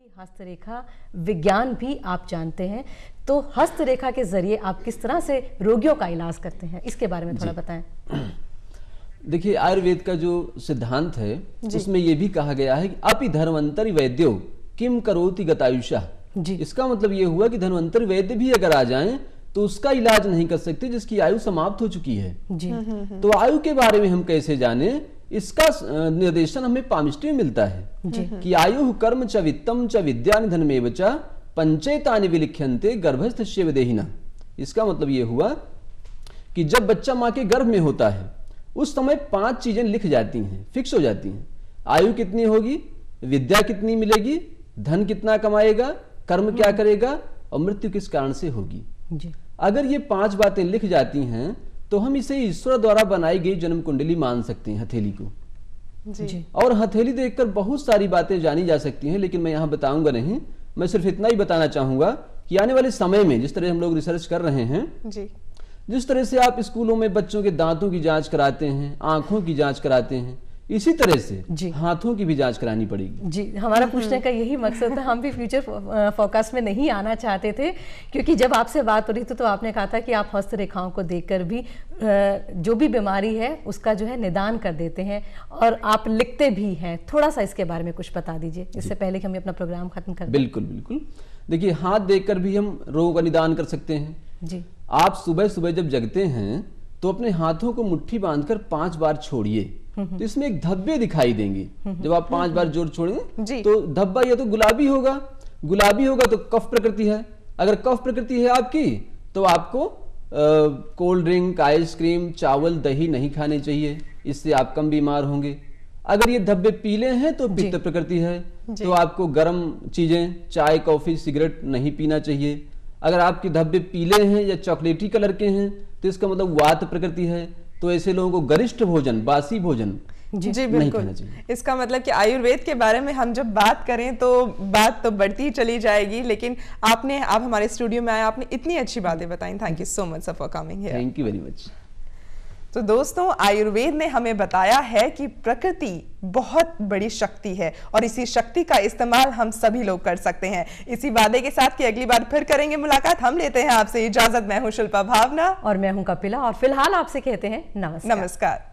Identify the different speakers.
Speaker 1: हस्तरेखा विज्ञान भी आप जानते हैं, तो हस्तरेखा के जरिए आप किस तरह से रोगियों का इलाज करते हैं, इसके बारे में थोड़ा बताएं।
Speaker 2: देखिए, आयुर्वेद का जो सिद्धांत है उसमें यह भी कहा गया है कि अपि धन्वंतरि वैद्यो किम करोति गतायुषा। इसका मतलब यह हुआ कि धन्वंतरि वैद्य भी अगर आ जाएं तो उसका इलाज नहीं कर सकते जिसकी आयु समाप्त हो चुकी है। तो आयु के बारे में हम कैसे जाने, इसका निर्देशन हमें पामिष्टी में मिलता है कि आयु कर्म च वित्तम च विद्या निधनमेव च पंचेतानि विलिख्यन्ते गर्भस्थस्य विदेहिना। इसका मतलब यह हुआ कि जब बच्चा माँ के गर्भ में होता है उस समय 5 चीजें लिख जाती हैं, फिक्स हो जाती हैं। आयु कितनी होगी, विद्या कितनी मिलेगी, धन कितना कमाएगा, कर्म क्या करेगा और मृत्यु किस कारण से होगी। अगर ये 5 बातें लिख जाती हैं तो हम इसे ईश्वर द्वारा बनाई गई जन्म कुंडली मान सकते हैं, हथेली को। और हथेली देखकर बहुत सारी बातें जानी जा सकती हैं, लेकिन मैं यहां बताऊंगा नहीं। मैं सिर्फ इतना ही बताना चाहूंगा कि आने वाले समय में जिस तरह हम लोग रिसर्च कर रहे हैं, जिस तरह से आप स्कूलों में बच्चों के दांतों की जांच कराते हैं, आंखों की जांच कराते हैं, इसी तरह से हाथों की भी जांच करानी पड़ेगी।
Speaker 1: जी, हमारा पूछने का यही मकसद था। हम भी फ्यूचर फोकस में नहीं आना चाहते थे, क्योंकि जब आपसे बात हो रही थी तो आपने कहा था कि आप हस्तरेखाओं को देखकर भी जो भी बीमारी है उसका जो है निदान कर देते हैं और आप लिखते भी हैं। थोड़ा सा इसके बारे में कुछ बता दीजिए इससे पहले कि हम अपना प्रोग्राम खत्म कर दें।
Speaker 2: बिल्कुल बिल्कुल। देखिए, हाथ देखकर भी हम रोगों का निदान कर सकते हैं।
Speaker 1: जी,
Speaker 2: आप सुबह सुबह जब जगते हैं तो अपने हाथों को मुट्ठी बांधकर 5 बार छोड़िए, तो इसमें एक धब्बे दिखाई देंगे। जब आप 5 बार जोर छोड़ेंगे तो धब्बा या तो गुलाबी होगा तो कफ प्रकृति है। अगर कफ प्रकृति है आपकी तो आपको कोल्ड ड्रिंक, आइसक्रीम, चावल, दही नहीं खाने चाहिए, इससे आप कम बीमार होंगे। अगर ये धब्बे पीले हैं तो पित्त प्रकृति है, तो आपको गर्म चीजें, चाय, कॉफी, सिगरेट नहीं पीना चाहिए। अगर आपके धब्बे पीले हैं या चॉकलेटी कलर के हैं तो इसका मतलब वात प्रकृति है, तो ऐसे लोगों को गरिष्ठ भोजन, बासी भोजन
Speaker 3: जी बिल्कुल। इसका मतलब कि आयुर्वेद के बारे में हम जब बात करें तो बात तो बढ़ती ही चली जाएगी, लेकिन आप हमारे स्टूडियो में आए, आपने इतनी अच्छी बातें बताई। Thank you so much for coming here.
Speaker 2: Thank you very much.
Speaker 3: तो दोस्तों, आयुर्वेद ने हमें बताया है कि प्रकृति बहुत बड़ी शक्ति है और इसी शक्ति का इस्तेमाल हम सभी लोग कर सकते हैं। इसी वादे के साथ कि अगली बार फिर करेंगे मुलाकात, हम लेते हैं आपसे इजाजत। मैं हूं शिल्पा भावना
Speaker 1: और मैं हूं कपिला, और फिलहाल आपसे कहते हैं नमस्कार।
Speaker 3: नमस्कार।